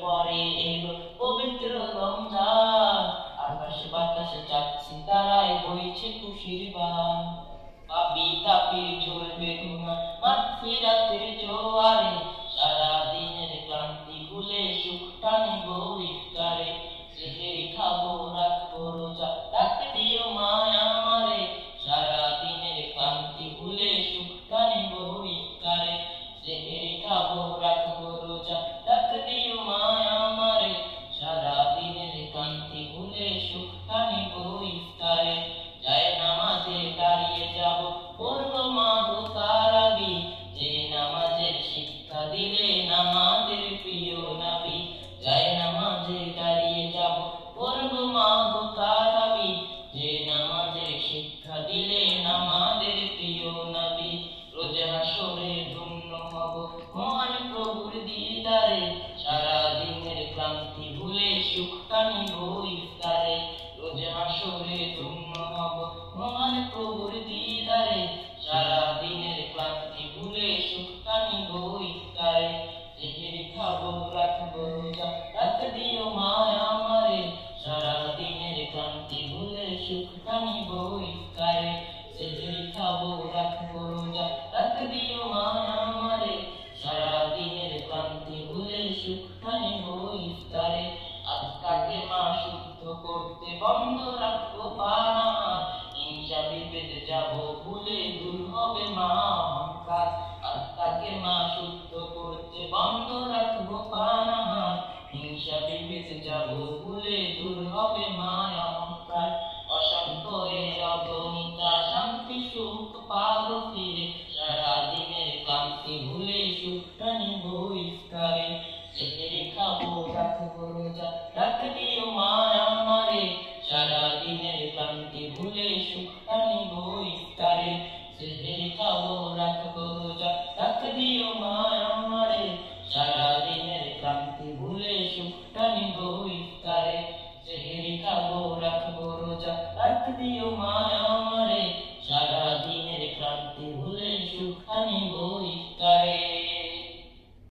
পরে এলো পবিত্র রমজান, আকাশ বাতাসে চাচ্ছি তারায় বইছে খুশির বান। পাপী তাপির ঝরবে গুনাহ মাগফিরাতের জোয়ারে, সারা দিনের ক্লান্তি ভুলে সুখ টানিব ইফতারে। সেহরি খাবো রাখবো রোজা, ডাক দিও মায় আমারে, সারা দিনের ক্লান্তি ভুলে সুখ টানিব ইফতারে। সেহরি খাবো রাখবো রোজা, ডাক দিও মায় আমারে, সারা দিনের ক্লান্তি ভুলে সুখ টানিব ইফতারে। যায় নামাজে দাঁড়িয়ে যাব পড়বো মাগো তারাবি, যে নামাজের শিক্ষা দিলেন আমাদের প্রিয় নবী। যায় নামাজে দাঁড়িয়ে যাব পড়বো মাগো তারাবি, যে নামাজের শিক্ষা দিলেন আমাদের প্রিয় নবী। রোজ হাসরে ধন্য হব মহান প্রভুর দিদারে, সারা দিনের ক্লান্তি ভুলে সুখ টানিব ইফতারে। রোজ হাসরে ধন্য হব মহান প্রভুর দিদারে, সারা দিনের ক্লান্তি ভুলে সুখ টানিব ইফতারে। সেহরি খাবো রাখবো রোজা, ডাক দিও মায় আমারে, সারা দিনের ক্লান্তি ভুলে সুখ টানিব ইফতারে। সেহরি খাবো রাখবো রোজা, ডাক দিও মায় আমারে, সারা দিনের ক্লান্তি ভুলে সুখ টানিব ইফতারে। আজকাকে মা শুদ্ধ করতে বন্ধ রাখবো পানা, হিংসা বিভেদ যাবো